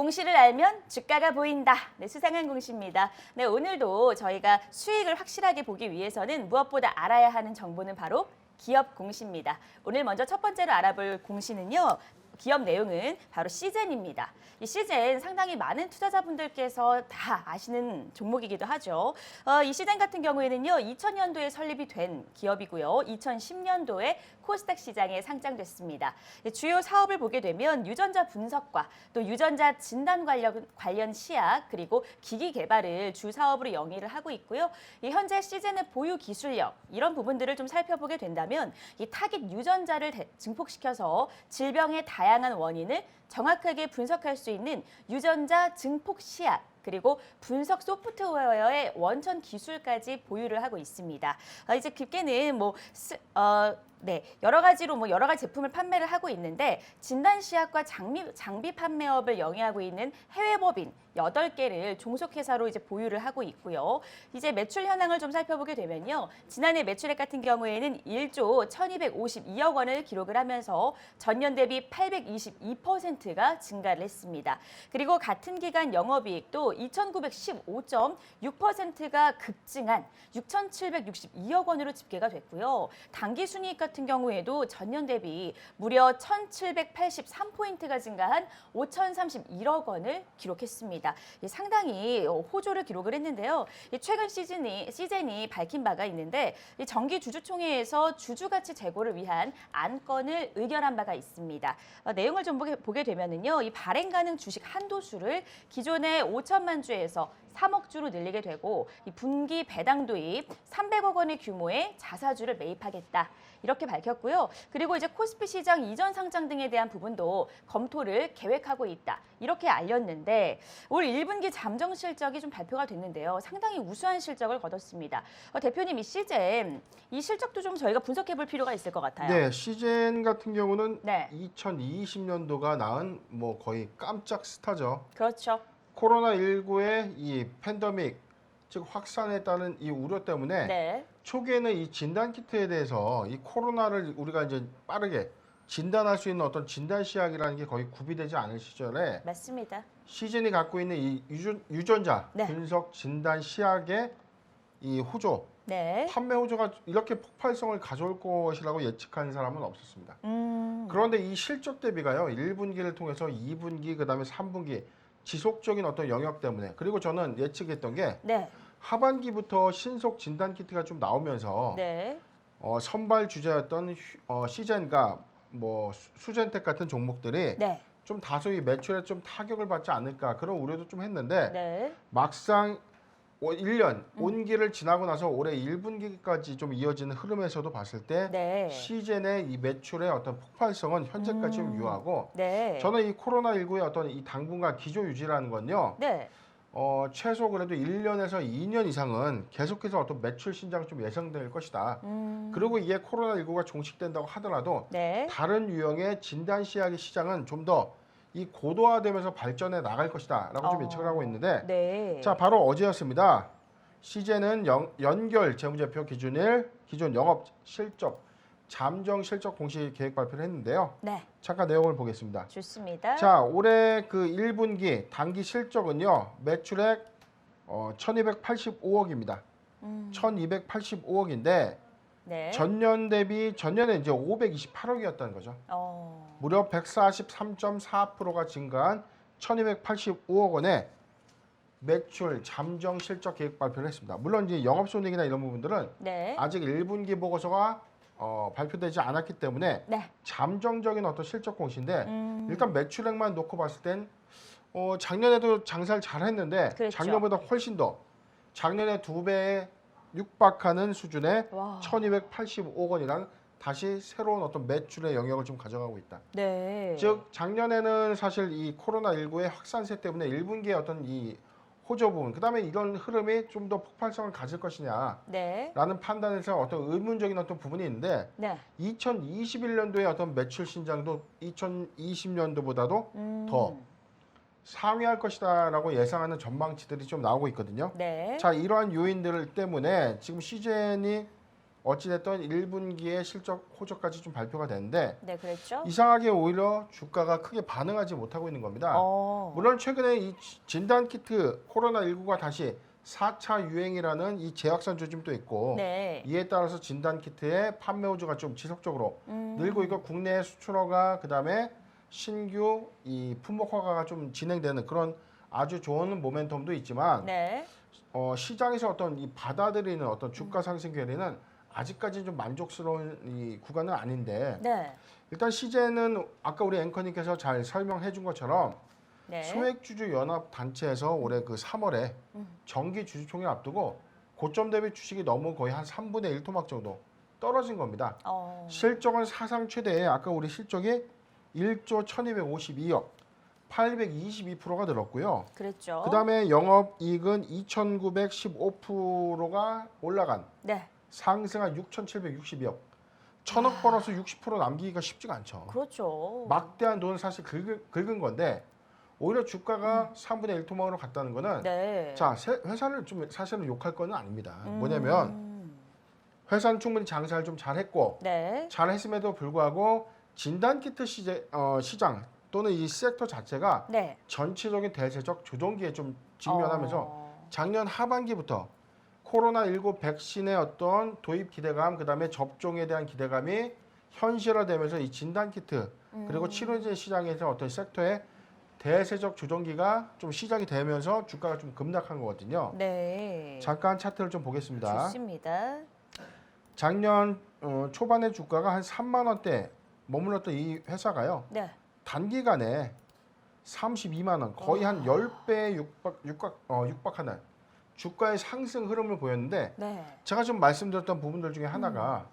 공시를 알면 주가가 보인다. 네, 수상한 공시입니다. 네, 오늘도 저희가 수익을 확실하게 보기 위해서는 무엇보다 알아야 하는 정보는 바로 기업 공시입니다. 오늘 먼저 첫 번째로 알아볼 공시는요. 기업 내용은 바로 시젠입니다. 이 시젠 상당히 많은 투자자분들께서 다 아시는 종목이기도 하죠. 이 시젠 같은 경우에는요, 2000년도에 설립이 된 기업이고요. 2010년도에 코스닥 시장에 상장됐습니다. 주요 사업을 보게 되면 유전자 분석과 또 유전자 진단 관련 시약 그리고 기기 개발을 주 사업으로 영위를 하고 있고요. 이 현재 시젠의 보유 기술력 이런 부분들을 좀 살펴보게 된다면 이 타깃 유전자를 증폭시켜서 질병의 다양한 원인을 정확하게 분석할 수 있는 유전자 증폭 시약 그리고 분석 소프트웨어의 원천 기술까지 보유를 하고 있습니다. 이제 깊게는 여러 가지 제품을 판매를 하고 있는데 진단 시약과 장비 판매업을 영위하고 있는 해외 법인 8개를 종속회사로 이제 보유를 하고 있고요. 이제 매출 현황을 좀 살펴보게 되면요. 지난해 매출액 같은 경우에는 1조 1252억 원을 기록을 하면서 전년 대비 822%가 증가를 했습니다. 그리고 같은 기간 영업이익도 2,915.6%가 급증한 6,762억 원으로 집계가 됐고요. 당기순이익 같은 경우에도 전년 대비 무려 1,783포인트가 증가한 5,031억 원을 기록했습니다. 상당히 호조를 기록을 했는데요. 최근 시젠이 밝힌 바가 있는데 정기 주주총회에서 주주가치 제고를 위한 안건을 의결한 바가 있습니다. 내용을 좀 보게 되면은요, 이 발행 가능 주식 한도수를 기존의 5천만 주에서 3억 주로 늘리게 되고 이 분기 배당 도입 300억 원의 규모의 자사주를 매입하겠다. 이렇게 밝혔고요. 그리고 이제 코스피 시장 이전 상장 등에 대한 부분도 검토를 계획하고 있다. 이렇게 알렸는데 올 1분기 잠정 실적이 좀 발표가 됐는데요. 상당히 우수한 실적을 거뒀습니다. 대표님, 이 시젠 이 실적도 좀 저희가 분석해 볼 필요가 있을 것 같아요. 네, 시젠 같은 경우는 네. 2020년도가 낳은 거의 깜짝 스타죠. 그렇죠. 코로나19의 이 팬데믹, 즉 확산에 따른 이 우려 때문에 네. 초기에는 이 진단 키트에 대해서 이 코로나를 우리가 이제 빠르게 진단할 수 있는 어떤 진단 시약이라는 게 거의 구비되지 않은 시절에 맞습니다. 시젠이 갖고 있는 이 유전자 네. 분석 진단 시약의 이 호조, 네. 판매 호조가 이렇게 폭발성을 가져올 것이라고 예측한 사람은 없었습니다. 그런데 이 실적 대비가요, 1분기를 통해서 2분기, 그다음에 3분기 지속적인 어떤 영역 때문에, 그리고 저는 예측했던 게 네. 하반기부터 신속 진단 키트가 좀 나오면서 네. 선발 주자였던 시젠과 수젠텍 같은 종목들이 네. 좀 다소의 매출에 좀 타격을 받지 않을까 그런 우려도 좀 했는데 네. 막상 1년 온기를 지나고 나서 올해 1분기까지 좀 이어지는 흐름에서도 봤을 때 네. 시젠의 이 매출의 어떤 폭발성은 현재까지 좀 유효하고, 네. 저는 이 코로나19의 어떤 이 당분간 기조 유지라는 건요, 네. 최소 그래도 1년에서 2년 이상은 계속해서 어떤 매출 신장이 좀 예상될 것이다. 그리고 이게 코로나19가 종식된다고 하더라도 네. 다른 유형의 진단 시약의 시장은 좀 더 이 고도화되면서 발전해 나갈 것이다라고 좀 예측을 하고 있는데, 네. 자, 바로 어제였습니다. 시젠은 연결 재무제표 기준일 기존 영업 실적 잠정 실적 공시 계획 발표를 했는데요. 네. 잠깐 내용을 보겠습니다. 좋습니다. 자, 올해 그 1분기 단기 실적은요, 매출액 1,285억입니다. 1,285억인데 네. 전년에 이제 528억이었다는 거죠. 무려 143.4%가 증가한 1,285억 원의 매출 잠정 실적 계획 발표를 했습니다. 물론 이제 영업손익이나 이런 부분들은 네. 아직 1분기 보고서가 발표되지 않았기 때문에 네. 잠정적인 어떤 실적 공시인데, 일단 매출액만 놓고 봤을 땐 작년에도 장사를 잘 했는데 그랬죠. 작년보다 훨씬 더 작년에 2배에 육박하는 수준의 와. 1,285억 원이란 다시 새로운 어떤 매출의 영역을 좀 가져가고 있다. 네. 즉 작년에는 사실 이 코로나19의 확산세 때문에 1분기의 어떤 이 호조 부분, 그다음에 이런 흐름이 좀 더 폭발성을 가질 것이냐라는 네. 판단에서 어떤 의문적인 어떤 부분이 있는데, 네. 2021년도의 어떤 매출 신장도 2020년도보다도 더 상회할 것이다라고 예상하는 전망치들이 좀 나오고 있거든요. 네. 자, 이러한 요인들 때문에 지금 시젠이 어찌됐든 1분기의 실적 호조까지 좀 발표가 됐는데 네, 그랬죠. 이상하게 오히려 주가가 크게 반응하지 못하고 있는 겁니다. 물론 최근에 이 진단키트 코로나19가 다시 4차 유행이라는 이 재확산 조짐도 있고 네. 이에 따라서 진단키트의 판매 호조가 좀 지속적으로 늘고 있고 국내 수출허가 그다음에 신규 이 품목 허가가 좀 진행되는 그런 아주 좋은 모멘텀도 있지만 네. 시장에서 어떤 이 받아들이는 어떤 주가 상승 괴리는 아직까지는 좀 만족스러운 이 구간은 아닌데 네. 일단 시제는 아까 우리 앵커님께서 잘 설명해 준 것처럼 네. 소액주주 연합 단체에서 올해 그 3월에 정기 주주총회 앞두고 고점 대비 주식이 너무 거의 한 3분의 1 토막 정도 떨어진 겁니다. 실적은 사상 최대의 아까 우리 실적이 1조 1252억 822%가 늘었고요. 그랬죠. 그다음에 영업이익은 2915%가 올라간 네. 상승한 6,762억. 1,000억 벌어서 60% 남기기가 쉽지가 않죠. 그렇죠. 막대한 돈을 사실 긁은 건데 오히려 주가가 3분의 1 토막으로 갔다는 거는 네. 자 회사를 좀 사실은 욕할 건 아닙니다. 뭐냐면 회사는 충분히 장사를 좀 잘했고 네. 잘했음에도 불구하고 진단키트 시장 또는 이 섹터 자체가 네. 전체적인 대세적 조정기에 좀 직면하면서 어. 작년 하반기부터 코로나19 백신의 어떤 도입 기대감, 그다음에 접종에 대한 기대감이 현실화되면서 이 진단키트 그리고 치료제 시장에서 어떤 섹터의 대세적 조정기가 좀 시작이 되면서 주가가 좀 급락한 거거든요. 네. 잠깐 차트를 좀 보겠습니다. 좋습니다. 작년 초반에 주가가 한 3만 원대 머물렀던 이 회사가요. 네. 단기간에 32만 원, 거의 한 10배에 육박하는 주가의 상승 흐름을 보였는데 네. 제가 좀 말씀드렸던 부분들 중에 하나가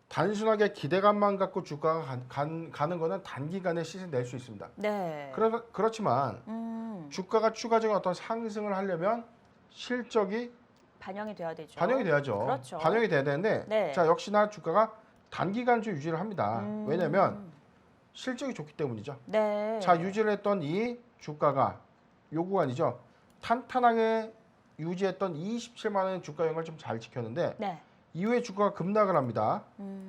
단순하게 기대감만 갖고 주가가 가는 거는 단기간에 시세 낼 수 있습니다. 네. 그렇지만 주가가 추가적인 어떤 상승을 하려면 실적이 반영이 돼야 되죠. 반영이 돼야죠. 그렇죠. 반영이 돼야 되는데 네. 자 역시나 주가가 단기간 좀 유지를 합니다. 왜냐하면 실적이 좋기 때문이죠. 네. 자 유지를 했던 이 주가가 요 구간이죠. 탄탄하게 유지했던 27만 원의 주가 영역을 좀 잘 지켰는데 네. 이후에 주가가 급락을 합니다.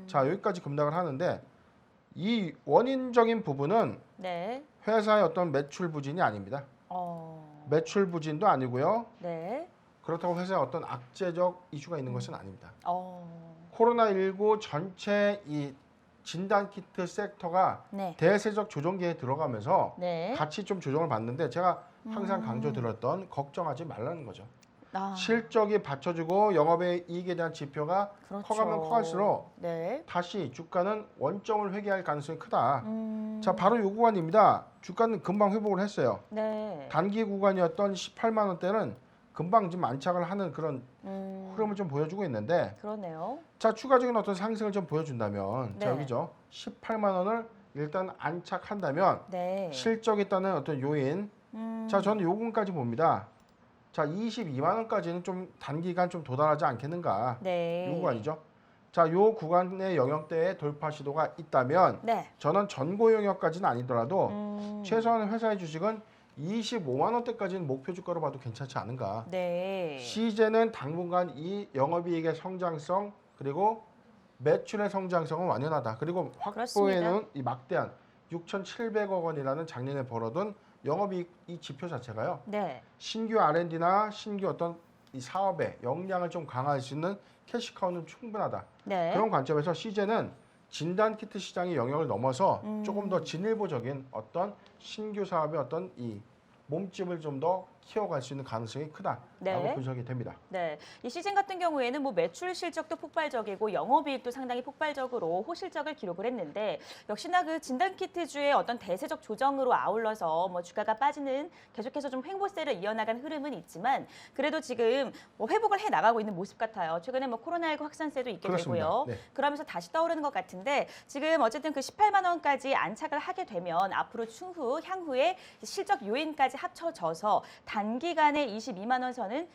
자 여기까지 급락을 하는데 이 원인적인 부분은 네. 회사의 어떤 매출 부진이 아닙니다. 매출 부진도 아니고요. 네. 그렇다고 회사에 어떤 악재적 이슈가 있는 것은 아닙니다. 어. 코로나19 전체 이 진단키트 섹터가 네. 대세적 조정기에 들어가면서 네. 같이 좀 조정을 받는데 제가 항상 강조드렸던 걱정하지 말라는 거죠. 아. 실적이 받쳐주고 영업의 이익에 대한 지표가 그렇죠. 커가면 커갈수록 네. 다시 주가는 원점을 회귀할 가능성이 크다. 음. 자 바로 이 구간입니다. 주가는 금방 회복을 했어요. 네. 단기 구간이었던 18만 원대는 금방 좀 안착을 하는 그런 흐름을 좀 보여주고 있는데 그러네요. 자 추가적인 어떤 상승을 좀 보여준다면 네. 자 여기죠. 18만 원을 일단 안착한다면 네. 실적이 있다는 어떤 요인 자 저는 요 부분까지 봅니다. 자 22만 원까지는 좀 단기간 좀 도달하지 않겠는가 네. 요 구간이죠. 자 요 구간의 영역대에 돌파 시도가 있다면 네. 저는 전고 영역까지는 아니더라도 음. 최소한 회사의 주식은 25만 원대까지는 목표 주가로 봐도 괜찮지 않은가. 네. 시제는 당분간 이 영업이익의 성장성 그리고 매출의 성장성은 완연하다. 그리고 확보에는 이 막대한 6,700억 원이라는 작년에 벌어둔 영업이익 이 지표 자체가요. 네. 신규 R&D나 신규 어떤 이 사업의 역량을 좀 강화할 수 있는 캐시카우는 충분하다. 네. 그런 관점에서 시제는 진단키트 시장의 영역을 넘어서 조금 더 진일보적인 어떤 신규 사업의 어떤 이 몸집을 좀 더 키워갈 수 있는 가능성이 크다라고 네. 분석이 됩니다. 네, 이 시즌 같은 경우에는 뭐 매출 실적도 폭발적이고 영업이익도 상당히 폭발적으로 호실적을 기록을 했는데 역시나 그 진단키트주의 어떤 대세적 조정으로 아울러서 뭐 주가가 빠지는 계속해서 좀 횡보세를 이어나간 흐름은 있지만 그래도 지금 뭐 회복을 해 나가고 있는 모습 같아요. 최근에 뭐 코로나19 확산세도 있게 그렇습니다. 되고요. 네. 그러면서 다시 떠오르는 것 같은데 지금 어쨌든 그 18만 원까지 안착을 하게 되면 앞으로 향후에 실적 요인까지 합쳐져서 단기간에 22만 원 선은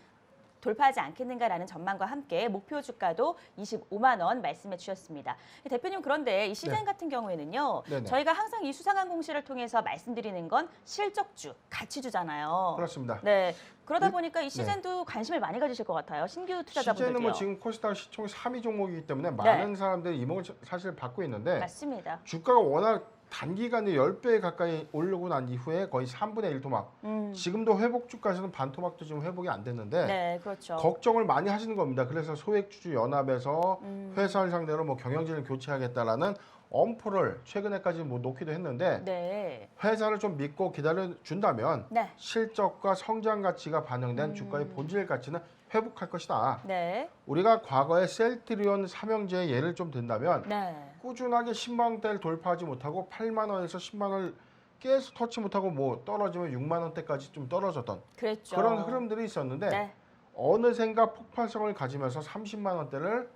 돌파하지 않겠는가라는 전망과 함께 목표 주가도 25만 원 말씀해 주셨습니다. 대표님 그런데 이 시즌 네. 같은 경우에는요. 네네. 저희가 항상 이 수상한 공시를 통해서 말씀드리는 건 실적주, 가치주잖아요. 그렇습니다. 네. 그러다 일- 보니까 이 시즌도 관심을 많이 가지실 것 같아요. 신규 투자자분들도요. 시제는 뭐 지금 코스닥 시총 3위 종목이기 때문에 많은 사람들이 이목을 사실 받고 있는데 맞습니다. 주가가 워낙 단기간에 10배 가까이 오르고 난 이후에 거의 3분의 1 토막. 지금도 회복 주가에서는 반 토막도 지금 회복이 안 됐는데 네, 그렇죠. 걱정을 많이 하시는 겁니다. 그래서 소액주주 연합에서 회사를 상대로 뭐 경영진을 교체하겠다라는 엄포를 최근에까지 뭐 놓기도 했는데 네. 회사를 좀 믿고 기다려 준다면 네. 실적과 성장 가치가 반영된 주가의 본질 가치는 회복할 것이다. 네. 우리가 과거에 셀트리온 삼형제의 예를 좀 든다면 네. 꾸준하게 10만 원대를 돌파하지 못하고 8만 원에서 10만 원을 계속 터치 못하고 뭐 떨어지면 6만 원대까지 좀 떨어졌던 그랬죠. 그런 흐름들이 있었는데 네. 어느샌가 폭발성을 가지면서 30만 원대를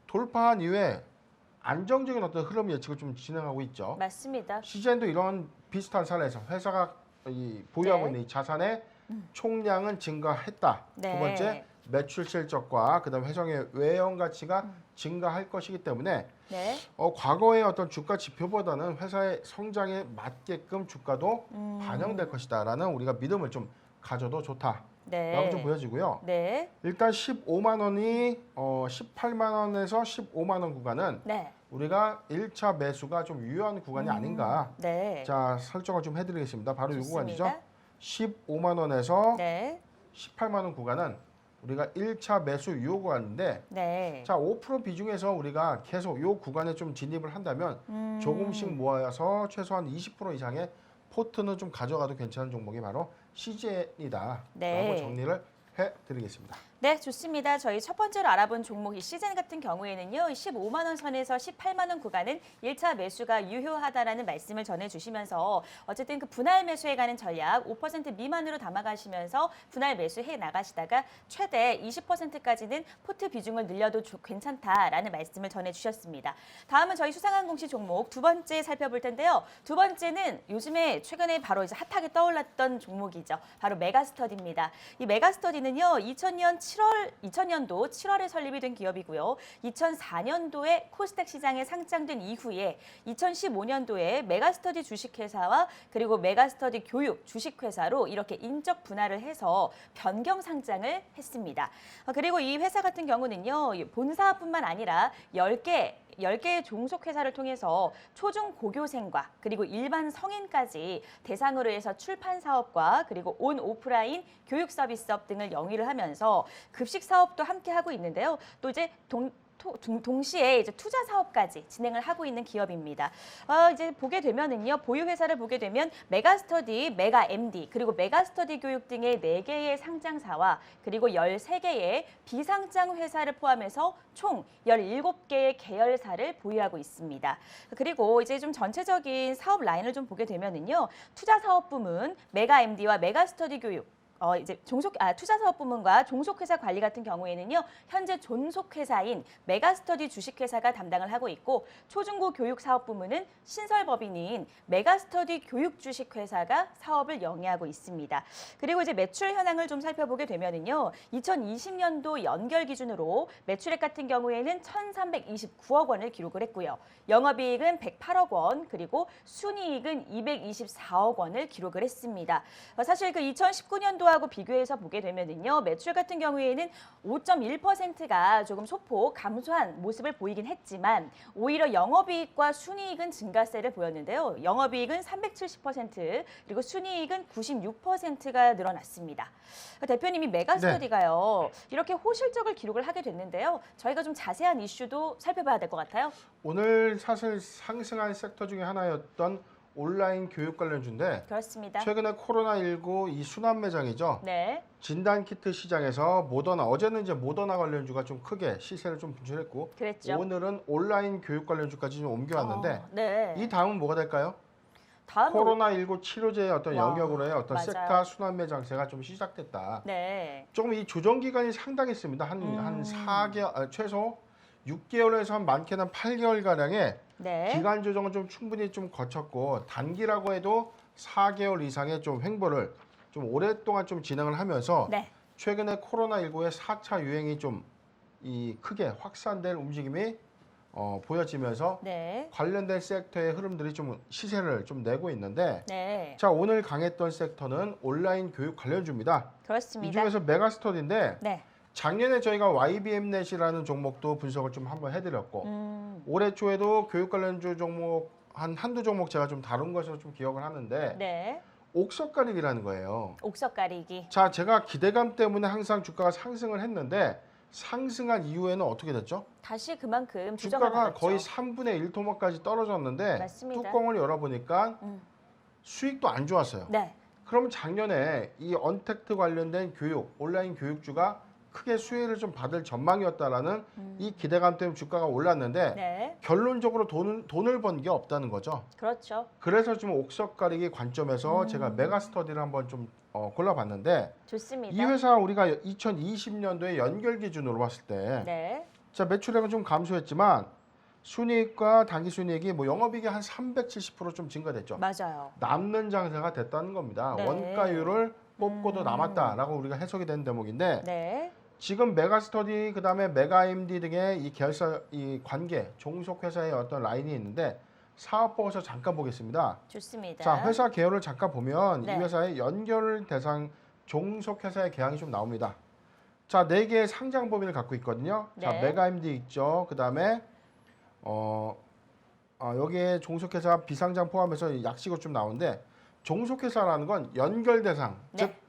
돌파한 이후에 안정적인 어떤 흐름 예측을 좀 진행하고 있죠. 맞습니다. 시젠도 이런 비슷한 사례에서 회사가 보유하고 네. 있는 이 자산의 총량은 증가했다. 네. 두 번째 매출 실적과 그다음 회사의 외형 가치가 증가할 것이기 때문에 네. 과거의 어떤 주가 지표보다는 회사의 성장에 맞게끔 주가도 반영될 것이다라는 우리가 믿음을 좀 가져도 좋다라고 네. 좀 보여지고요. 네. 일단 15만 원이 18만 원에서 15만 원 구간은 네. 우리가 1차 매수가 좀 유효한 구간이 아닌가. 네. 자, 설정을 좀 해드리겠습니다. 바로 이 구간이죠. 좋습니다. 15만 원에서 네. 18만 원 구간은 우리가 1차 매수 유효 구간인데 네. 자, 5% 비중에서 우리가 계속 이 구간에 좀 진입을 한다면 조금씩 모아서 최소한 20% 이상의 포트는 좀 가져가도 괜찮은 종목이 바로 CJ이다. 네. 라고 정리를 해드리겠습니다. 네, 좋습니다. 저희 첫 번째로 알아본 종목 이 시즌 같은 경우에는요. 15만 원 선에서 18만 원 구간은 1차 매수가 유효하다라는 말씀을 전해주시면서 어쨌든 그 분할 매수해 가는 전략 5% 미만으로 담아가시면서 분할 매수해 나가시다가 최대 20%까지는 포트 비중을 늘려도 괜찮다라는 말씀을 전해주셨습니다. 다음은 저희 수상한 공시 종목 두 번째 살펴볼 텐데요. 두 번째는 요즘에 최근에 바로 이제 핫하게 떠올랐던 종목이죠. 바로 메가스터디입니다. 이 메가스터디는요. 2000년도 7월에 설립이 된 기업이고요. 2004년도에 코스닥 시장에 상장된 이후에 2015년도에 메가스터디 주식회사와 그리고 메가스터디 교육 주식회사로 이렇게 인적 분할을 해서 변경 상장을 했습니다. 그리고 이 회사 같은 경우는요. 본사뿐만 아니라 10개의 종속회사를 통해서 초중 고교생과 그리고 일반 성인까지 대상으로 해서 출판 사업과 그리고 온 오프라인 교육 서비스업 등을 영위를 하면서 급식 사업도 함께 하고 있는데요. 또 이제 동시에 이제 투자 사업까지 진행을 하고 있는 기업입니다. 이제 보게 되면은요, 보유 회사를 보게 되면 메가스터디, 메가MD, 그리고 메가스터디 교육 등의 4개의 상장사와 그리고 13개의 비상장 회사를 포함해서 총 17개의 계열사를 보유하고 있습니다. 그리고 이제 좀 전체적인 사업 라인을 좀 보게 되면은요, 투자 사업 부문, 메가MD와 메가스터디 교육 이제 투자 사업 부문과 종속회사 관리 같은 경우에는요, 현재 존속회사인 메가스터디 주식회사가 담당을 하고 있고, 초중고 교육 사업 부문은 신설법인인 메가스터디 교육 주식회사가 사업을 영위하고 있습니다. 그리고 이제 매출 현황을 좀 살펴보게 되면은요, 2020년도 연결 기준으로 매출액 같은 경우에는 1,329억 원을 기록을 했고요. 영업이익은 108억 원, 그리고 순이익은 224억 원을 기록을 했습니다. 사실 그 2019년도하고 비교해서 보게 되면은요, 매출 같은 경우에는 5.1%가 조금 소폭 감소한 모습을 보이긴 했지만 오히려 영업이익과 순이익은 증가세를 보였는데요. 영업이익은 370%, 그리고 순이익은 96%가 늘어났습니다. 대표님이 메가스터디가요, 이렇게 호실적을 기록을 하게 됐는데요. 저희가 좀 자세한 이슈도 살펴봐야 될 것 같아요. 오늘 사실 상승한 섹터 중에 하나였던 온라인 교육 관련주인데 그렇습니다. 최근에 코로나19 이 순환 매장이죠. 네. 진단키트 시장에서 모더나, 어제는 이제 모더나 관련주가 좀 크게 시세를 좀 분출했고 그랬죠. 오늘은 온라인 교육 관련주까지 좀 옮겨왔는데 네. 이 다음은 뭐가 될까요? 다음은 코로나19 치료제의 어떤 와, 영역으로의 어떤 맞아요. 섹터 순환 매장세가 좀 시작됐다. 네. 조금 이 조정 기간이 상당했습니다. 한 4개월, 최소 6개월에서 한 많게는 8개월 가량의 네. 기간 조정은 좀 충분히 좀 거쳤고 단기라고 해도 4개월 이상의 좀 횡보를 좀 오랫동안 좀 진행을 하면서 네. 최근에 코로나19의 4차 유행이 좀 이 크게 확산될 움직임이 보여지면서 네. 관련된 섹터의 흐름들이 좀 시세를 좀 내고 있는데 네. 자, 오늘 강했던 섹터는 온라인 교육 관련주입니다. 이 그렇습니다. 중에서 메가스터디인데 네. 작년에 저희가 YBM넷이라는 종목도 분석을 좀 한번 해드렸고 올해 초에도 교육 관련주 종목 한두 종목 제가 좀 다룬 것으로 좀 기억을 하는데 네. 옥석가릭이라는 거예요. 옥석 가리기. 자, 제가 기대감 때문에 항상 주가가 상승을 했는데 상승한 이후에는 어떻게 됐죠? 다시 그만큼 부정을 주가가 받았죠. 거의 3분의 1 토막까지 떨어졌는데 맞습니다. 뚜껑을 열어보니까 수익도 안 좋았어요. 네. 그럼 작년에 이 언택트 관련된 교육, 온라인 교육주가 크게 수혜를 좀 받을 전망이었다라는 이 기대감 때문에 주가가 올랐는데 네. 결론적으로 돈을 번 게 없다는 거죠. 그렇죠. 그래서 좀 옥석 가리기 관점에서 제가 메가스터디를 한번 좀 골라봤는데 좋습니다. 이 회사 우리가 2020년도에 연결 기준으로 봤을 때 네. 자, 매출액은 좀 감소했지만 순이익과 당기순이익이 뭐 영업이익이 한 370%좀 증가됐죠. 맞아요. 남는 장사가 됐다는 겁니다. 네. 원가율을 뽑고도 남았다라고 우리가 해석이 된 대목인데 네. 지금 메가스터디 그다음에 메가MD 등의 이 계열사 이 관계 종속 회사의 어떤 라인이 있는데 사업 보고서 잠깐 보겠습니다. 좋습니다. 자, 회사 계열을 잠깐 보면 네. 이 회사의 연결 대상 종속 회사의 계양이 좀 나옵니다. 자, 4개의 상장 범위를 갖고 있거든요. 자, 네. 메가MD 있죠. 그다음에 여기에 종속회사 비상장 포함해서 약식으로 좀 나오는데 종속회사라는 건 연결 대상, 네. 즉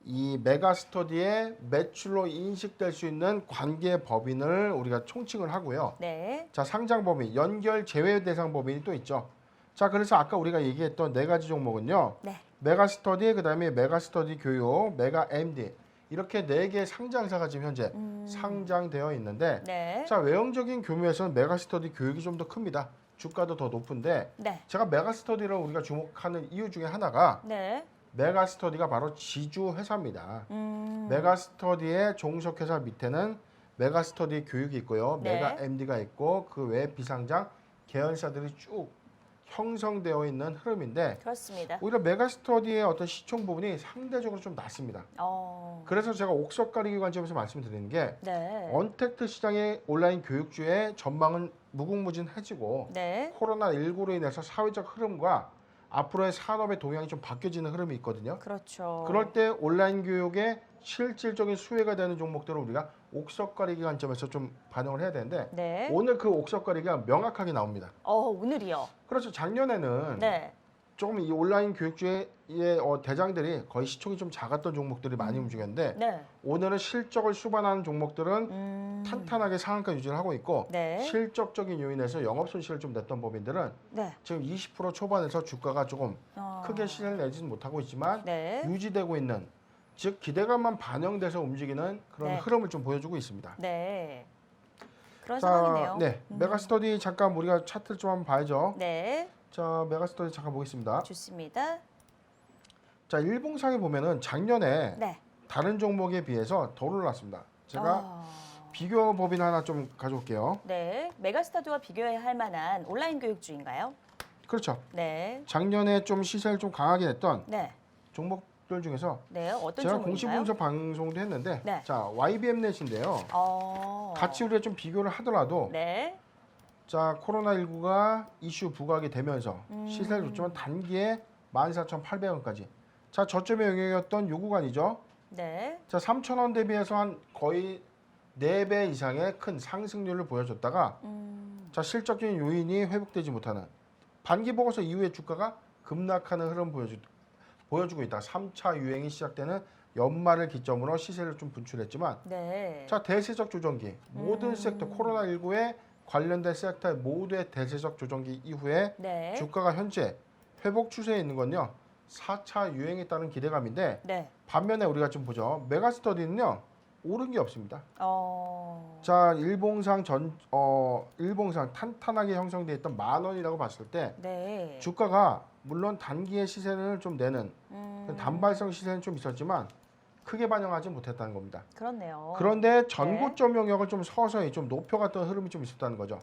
이 메가스터디의 매출로 인식될 수 있는 관계 법인을 우리가 총칭을 하고요. 네. 자, 상장 법인, 연결 제외 대상 법인이 또 있죠. 자, 그래서 아까 우리가 얘기했던 4가지 종목은요. 네. 메가스터디, 그다음에 메가스터디 교육, 메가MD 이렇게 4개의 상장사가 지금 현재 상장되어 있는데 네. 자, 외형적인 규모에서는 메가스터디 교육이 좀 더 큽니다. 주가도 더 높은데 네. 제가 메가스터디를 우리가 주목하는 이유 중에 하나가 네. 메가스터디가 바로 지주 회사입니다. 메가스터디의 종속회사 밑에는 메가스터디 교육이 있고요. 네. 메가MD가 있고 그 외 비상장 계열사들이 쭉 형성되어 있는 흐름인데 그렇습니다. 오히려 메가스터디의 어떤 시총 부분이 상대적으로 좀 낮습니다. 그래서 제가 옥석 가리기 관점에서 말씀드리는 게 네. 언택트 시장의 온라인 교육주의 전망은 무궁무진해지고 네. 코로나19로 인해서 사회적 흐름과 앞으로의 산업의 동향이 좀 바뀌어지는 흐름이 있거든요. 그렇죠. 그럴 때 온라인 교육의 실질적인 수혜가 되는 종목들을 우리가 옥석 가리기 관점에서 좀 반영을 해야 되는데 네. 오늘 그 옥석 가리기가 명확하게 나옵니다. 오늘이요. 그렇죠. 작년에는 네. 조금 이 온라인 교육주의 대장들이 거의 시총이 좀 작았던 종목들이 많이 움직였는데 네. 오늘은 실적을 수반하는 종목들은 탄탄하게 상한가 유지를 하고 있고 네. 실적적인 요인에서 영업 손실을 좀 냈던 법인들은 네. 지금 20% 초반에서 주가가 조금 크게 시세를 내지는 못하고 있지만 네. 유지되고 있는 즉 기대감만 반영돼서 움직이는 그런 네. 흐름을 좀 보여주고 있습니다. 네. 그런 자, 상황이네요. 네, 메가스터디 잠깐 우리가 차트를 좀 한번 봐야죠. 네. 자, 메가스터디 잠깐 보겠습니다. 좋습니다. 자, 일봉상에 보면은 작년에 네. 다른 종목에 비해서 더 올랐습니다. 제가 아, 비교 법인 하나 좀 가져올게요. 네. 메가스터디와 비교해야 할 만한 온라인 교육주인가요? 그렇죠. 네. 작년에 좀 시세를 좀 강하게 냈던 네. 종목들 중에서 네. 어떤 제가 공식 종목인가요? 분석 방송도 했는데 네. 자, YBM넷인데요. 같이 우리가 좀 비교를 하더라도 네. 자, 코로나19가 이슈 부각이 되면서 시세를 줬지만 단기에 14,800원까지. 자, 저점의 영역이었던 요 구간이죠. 네. 자, 3,000원 대비해서 한 거의 4배 이상의 큰 상승률을 보여줬다가 자, 실적적인 요인이 회복되지 못하는 반기 보고서 이후에 주가가 급락하는 흐름 보여주고 있다. 3차 유행이 시작되는 연말을 기점으로 시세를 좀 분출했지만 네. 자, 대세적 조정기 모든 섹터 코로나19에 관련된 섹터의 모두의 대세적 조정기 이후에 네. 주가가 현재 회복 추세에 있는 건요 4차 유행에 따른 기대감인데 네. 반면에 우리가 좀 보죠 메가스터디는요 오른 게 없습니다. 자, 일봉상 탄탄하게 형성돼 있던 10,000원이라고 봤을 때 네. 주가가 물론 단기의 시세를 좀 내는 단발성 시세는 좀 있었지만 크게 반영하지 못했다는 겁니다. 그렇네요. 그런데 전고점 영역을 좀 서서히 좀 높여갔던 흐름이 좀 있었다는 거죠.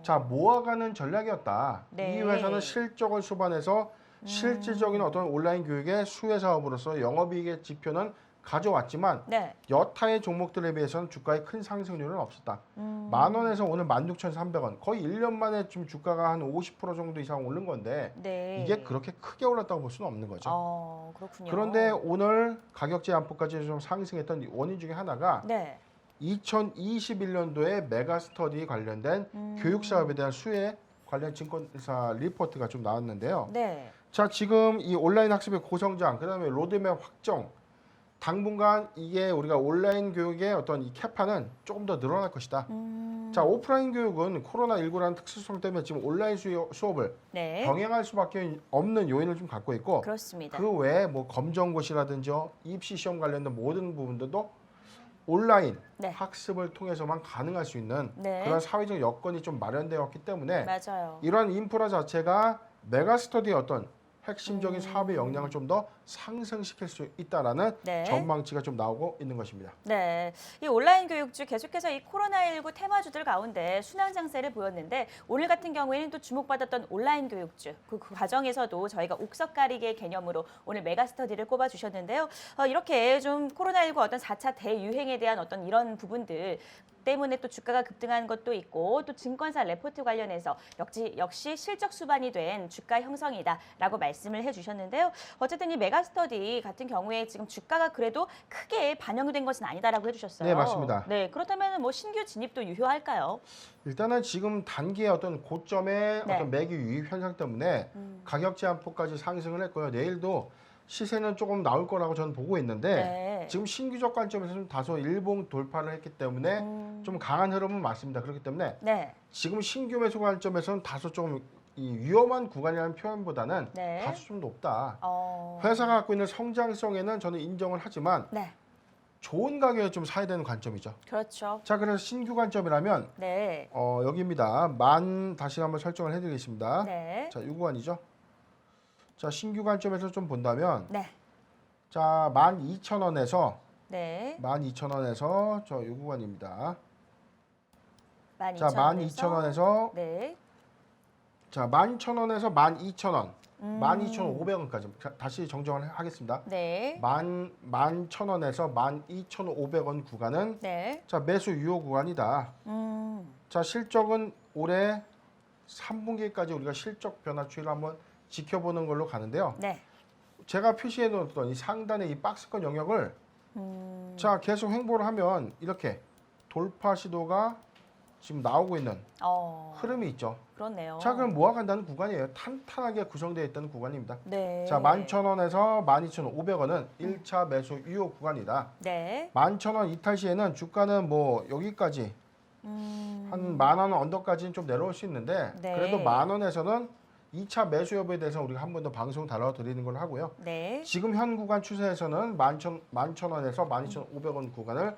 자, 모아가는 전략이었다. 네. 이 회사는 실적을 수반해서 실질적인 어떤 온라인 교육의 수혜 사업으로서 영업이익의 지표는 가져왔지만 네. 여타의 종목들에 비해서는 주가의 큰 상승률은 없었다. 10,000원에서 오늘 16,300원. 거의 1년 만에 좀 주가가 한 50% 정도 이상 오른 건데 네. 이게 그렇게 크게 올랐다고 볼 수는 없는 거죠. 그렇군요. 그런데 오늘 가격 제한폭까지 좀 상승했던 원인 중에 하나가 네. 2021년도에 메가스터디 관련된 교육 사업에 대한 수혜 관련 증권사 리포트가 좀 나왔는데요. 네. 자, 지금 이 온라인 학습의 고성장, 그다음에 로드맵 확정, 당분간 이게 우리가 온라인 교육의 어떤 이 캐파는 조금 더 늘어날 것이다. 자, 오프라인 교육은 코로나19라는 특수성 때문에 지금 온라인 수업을 네. 병행할 수밖에 없는 요인을 좀 갖고 있고, 그렇습니다. 그 외에 뭐 검정고시라든지 입시 시험 관련된 모든 부분들도 온라인 네. 학습을 통해서만 가능할 수 있는 네. 그런 사회적 여건이 좀 마련되었기 때문에 맞아요. 이러한 인프라 자체가 메가스터디의 어떤 핵심적인 사업의 역량을 좀 더 상승시킬 수 있다라는 네. 전망치가 좀 나오고 있는 것입니다. 네, 이 온라인 교육주 계속해서 이 코로나19 테마주들 가운데 순환 장세를 보였는데 오늘 같은 경우에는 또 주목받았던 온라인 교육주 그 과정에서도 저희가 옥석 가리개 개념으로 오늘 메가스터디를 꼽아주셨는데요. 이렇게 좀 코로나19 어떤 4차 대유행에 대한 어떤 이런 부분들 때문에 또 주가가 급등한 것도 있고 또 증권사 레포트 관련해서 역시 실적 수반이 된 주가 형성이다라고 말씀을 해주셨는데요. 어쨌든 이 메가스터디 같은 경우에 지금 주가가 그래도 크게 반영된 것은 아니다라고 해주셨어요. 네, 맞습니다. 네, 그렇다면 뭐 신규 진입도 유효할까요? 일단은 지금 단기의 어떤 고점의 네. 어떤 매기 유입 현상 때문에 가격 제한폭까지 상승을 했고요. 내일도 시세는 조금 나올 거라고 저는 보고 있는데 네. 지금 신규적 관점에서는 다소 일봉 돌파를 했기 때문에 좀 강한 흐름은 맞습니다. 그렇기 때문에 네. 지금 신규 매수 관점에서는 다소 좀 이 위험한 구간이라는 표현보다는 네. 다소 좀 높다. 어... 회사가 갖고 있는 성장성에는 저는 인정을 하지만 네, 좋은 가격에 좀 사야 되는 관점이죠. 그렇죠. 자, 그래서 신규 관점이라면 네. 여기입니다. 다시 한번 설정을 해드리겠습니다. 네. 자, 이 구간이죠. 자, 신규 관점에서 좀 본다면 네. 자, 12,000원에서 네. 12,000원에서 저 이 구간입니다. 12,000원에서. 자, 12,000원에서 네. 자, 11,000원에서 12,000원. 12,500원까지 다시 정정을 하겠습니다. 네. 11,000원에서 12,500원 구간은 네. 자, 매수 유효 구간이다. 자, 실적은 올해 3분기까지 우리가 실적 변화 추이를 한번 지켜보는 걸로 가는데요. 네. 제가 표시해 놓았던 이 상단의 이 박스권 영역을 자, 계속 횡보를 하면 이렇게 돌파 시도가 지금 나오고 있는 흐름이 있죠. 그렇네요. 자, 그럼 모아간다는 구간이에요. 탄탄하게 구성되어 있던 구간입니다. 네. 자, 11,000원에서 12,500원은 1차 매수 유효 구간이다. 네. 11,000원 이탈 시에는 주가는 뭐 여기까지 한 10,000원 언더까지는 좀 내려올 수 있는데 네. 그래도 10,000원에서는 2차 매수 여부에 대해서 우리가 한 번 더 방송 다뤄드리는 걸로 하고요. 네. 지금 현 구간 추세에서는 11,000원에서 12,500원 구간을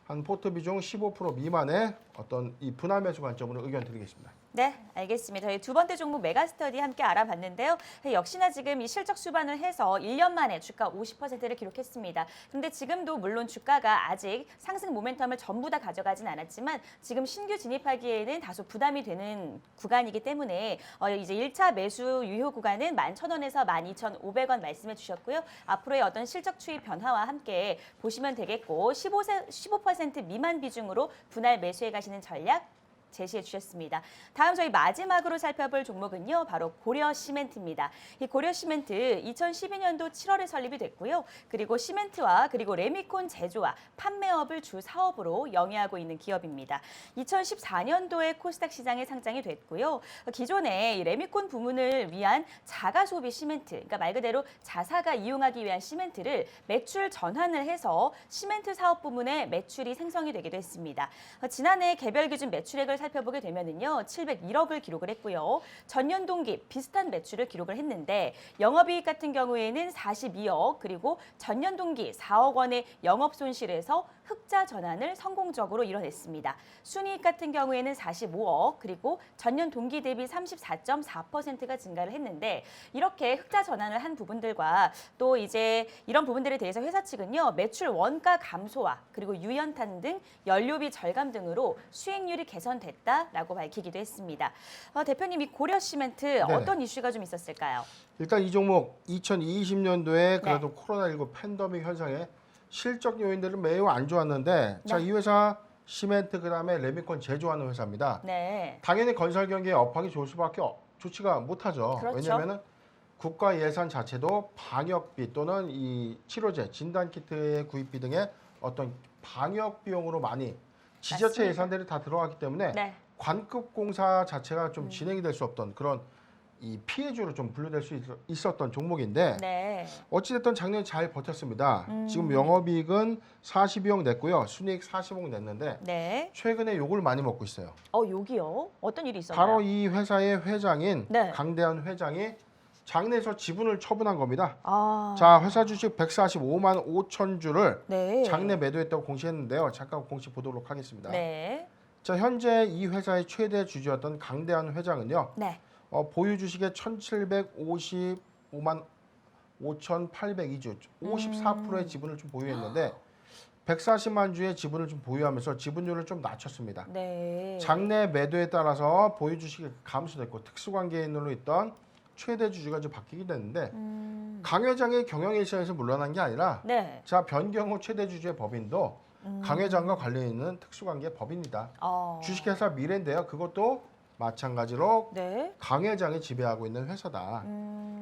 한 포트 비중 15% 미만의 어떤 이 분할 매수 관점으로 의견 드리겠습니다. 네, 알겠습니다. 저희 두 번째 종목 메가스터디 함께 알아봤는데요. 역시나 지금 이 실적 수반을 해서 1년 만에 주가 50%를 기록했습니다. 근데 지금도 물론 주가가 아직 상승 모멘텀을 전부 다 가져가진 않았지만 지금 신규 진입하기에는 다소 부담이 되는 구간이기 때문에 이제 1차 매수 유효 구간은 11,000원에서 12,500원 말씀해 주셨고요. 앞으로의 어떤 실적 추이 변화와 함께 보시면 되겠고 15% 미만 비중으로 분할 매수해 가시는 전략 제시해 주셨습니다. 다음 저희 마지막으로 살펴볼 종목은요. 바로 고려시멘트입니다. 이 고려시멘트 2012년도 7월에 설립이 됐고요. 그리고 시멘트와 그리고 레미콘 제조와 판매업을 주 사업으로 영위하고 있는 기업입니다. 2014년도에 코스닥 시장에 상장이 됐고요. 기존에 이 레미콘 부문을 위한 자가 소비 시멘트, 그러니까 말 그대로 자사가 이용하기 위한 시멘트를 매출 전환을 해서 시멘트 사업 부문에 매출이 생성이 되기도 했습니다. 지난해 개별 기준 매출액을 살펴보게 되면은요, 701억을 기록을 했고요. 전년 동기 비슷한 매출을 기록을 했는데 영업이익 같은 경우에는 42억 그리고 전년 동기 4억 원의 영업 손실에서 흑자 전환을 성공적으로 이뤄냈습니다. 순이익 같은 경우에는 45억 그리고 전년 동기 대비 34.4%가 증가를 했는데 이렇게 흑자 전환을 한 부분들과 또 이제 이런 부분들에 대해서 회사 측은요, 매출 원가 감소와 그리고 유연탄 등 연료비 절감 등으로 수익률이 개선됐다라고 밝히기도 했습니다. 대표님, 이 고려시멘트 어떤 이슈가 좀 있었을까요? 일단 이 종목 2020년도에 그래도 코로나19 팬데믹 현상에 실적 요인들은 매우 안 좋았는데 자, 네. 이 회사 시멘트 그다음에 레미콘 제조하는 회사입니다. 네. 당연히 건설 경기에 업황이 좋을 수밖에 좋지가 못하죠. 그렇죠. 왜냐하면 국가 예산 자체도 방역비 또는 이 치료제, 진단 키트의 구입비 등의 어떤 방역 비용으로 많이 지자체 맞습니다. 예산들이 다 들어가기 때문에 네. 관급 공사 자체가 좀 진행이 될 수 없던 그런 이 피해주로 좀 분류될 수 있었던 종목인데 네. 어찌됐든 작년에 잘 버텼습니다. 음. 지금 영업이익은 42억 냈고요. 순이익 40억 냈는데 네. 최근에 욕을 많이 먹고 있어요. 여기요? 어떤 일이 있었나요? 바로 이 회사의 회장인 네. 강대한 회장이 장내에서 지분을 처분한 겁니다. 아. 자, 회사 주식 145만 5천 주를 네. 장내 매도했다고 공시했는데요. 잠깐 공시 보도록 하겠습니다. 네. 자, 현재 이 회사의 최대 주주였던 강대한 회장은요. 네. 보유 주식의 1,755만 5,802주, 54%의 지분을 좀 보유했는데 140만 주의 지분을 좀 보유하면서 지분율을 좀 낮췄습니다. 네. 장내 매도에 따라서 보유 주식이 감소됐고 특수관계인으로 있던 최대 주주가 좀 바뀌게 됐는데 강 회장의 경영 일선에서 물러난 게 아니라 네. 자, 변경호 최대 주주의 법인도 강 회장과 관련 있는 특수관계 법인이다. 주식회사 미래인데요. 그것도 마찬가지로 네. 강 회장이 지배하고 있는 회사다.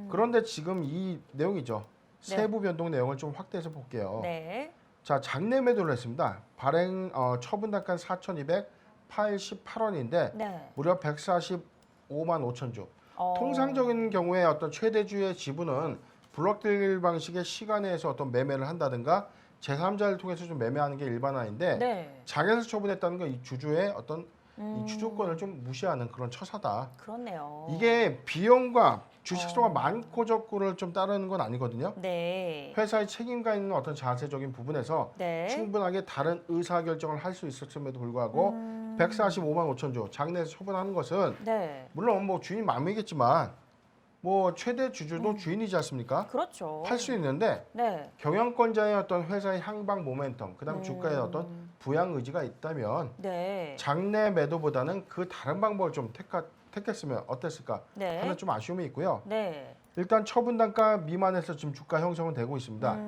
그런데 지금 이 내용이죠. 네. 세부 변동 내용을 좀 확대해서 볼게요. 네. 자, 장내 매도를 했습니다. 발행 처분 단가 4,288원인데 네. 무려 145만 5천 주. 어. 통상적인 경우에 어떤 최대주의 지분은 블록딜 방식의 시간에서 어떤 매매를 한다든가 제3자를 통해서 좀 매매하는 게 일반화인데 네. 장에서 처분했다는 건 이 주주의 어떤 이 주주권을 좀 무시하는 그런 처사다. 그렇네요. 이게 비용과 주식수가 많고 적고를 좀 따르는 건 아니거든요. 네. 회사의 책임감 있는 어떤 자세적인 부분에서 네. 충분하게 다른 의사결정을 할 수 있었음에도 불구하고 145만 5천 주 장내에서 처분하는 것은 네. 물론 뭐 주인 마음이겠지만 뭐 최대 주주도 주인이지 않습니까? 그렇죠. 할 수 있는데 네. 경영권자의 어떤 회사의 향방 모멘텀, 그다음 주가의 어떤 부양 의지가 있다면 네. 장내 매도보다는 그 다른 방법을 좀 택했으면 어땠을까 네. 하는 좀 아쉬움이 있고요. 네. 일단 처분 단가 미만에서 지금 주가 형성은 되고 있습니다.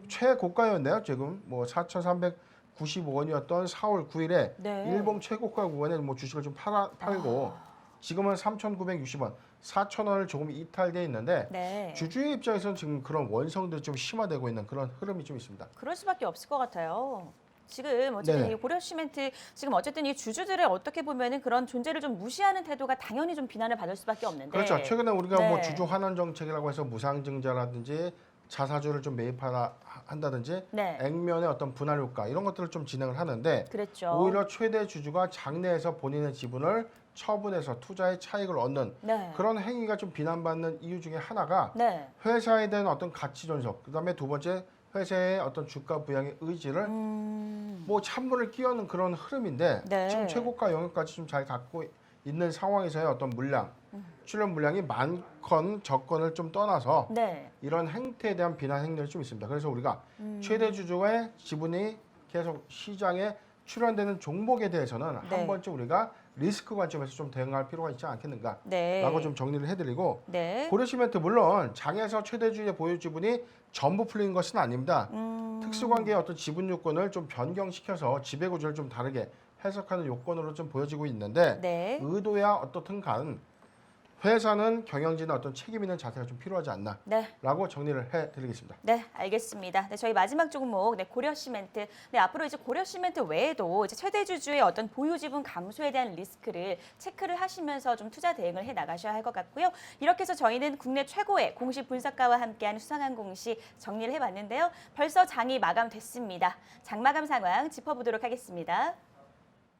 최고가였네요. 지금 뭐 4,395원이었던 4월 9일에 네. 일봉 최고가 구간에 뭐 주식을 좀 팔고 지금은 3,960원, 4,000원을 조금 이탈돼 있는데 네. 주주의 입장에서는 지금 그런 원성들이 좀 심화되고 있는 그런 흐름이 좀 있습니다. 그럴 수밖에 없을 것 같아요. 지금 어쨌든 네네. 이 고려시멘트 지금 어쨌든 이 주주들의 어떻게 보면은 그런 존재를 좀 무시하는 태도가 당연히 좀 비난을 받을 수밖에 없는데. 그렇죠. 최근에 우리가 네. 뭐 주주 환원 정책이라고 해서 무상증자라든지 자사주를 좀 매입한다든지 네. 액면의 어떤 분할 효과 이런 것들을 좀 진행을 하는데 그랬죠. 오히려 최대 주주가 장내에서 본인의 지분을 처분해서 투자의 차익을 얻는 네. 그런 행위가 좀 비난받는 이유 중에 하나가 네. 회사에 대한 어떤 가치 존속, 그다음에 두 번째 회사의 어떤 주가 부양의 의지를 뭐 찬물을 끼얹는 그런 흐름인데 네. 지금 최고가 영역까지 좀 잘 갖고 있는 상황에서의 어떤 물량, 출연 물량이 많건 적건을 좀 떠나서 네. 이런 행태에 대한 비난 행동이 좀 있습니다. 그래서 우리가 최대 주주의 지분이 계속 시장에 출연되는 종목에 대해서는 네. 한 번쯤 우리가 리스크 관점에서 좀 대응할 필요가 있지 않겠는가라고 네. 좀 정리를 해드리고 네. 고려시멘트 물론 장에서 최대주주의 보유 지분이 전부 풀린 것은 아닙니다. 특수관계의 어떤 지분 요건을 좀 변경시켜서 지배구조를 좀 다르게 해석하는 요건으로 좀 보여지고 있는데 네. 의도야 어떻든 간 회사는 경영진의 어떤 책임 있는 자세가 좀 필요하지 않나라고 네. 정리를 해드리겠습니다. 네, 알겠습니다. 네, 저희 마지막 종목, 네, 고려시멘트. 네, 앞으로 이제 고려시멘트 외에도 이제 최대 주주의 어떤 보유 지분 감소에 대한 리스크를 체크를 하시면서 좀 투자 대응을 해 나가셔야 할 것 같고요. 이렇게 해서 저희는 국내 최고의 공시 분석가와 함께하는 수상한 공시 정리를 해봤는데요. 벌써 장이 마감됐습니다. 장 마감 상황 짚어보도록 하겠습니다.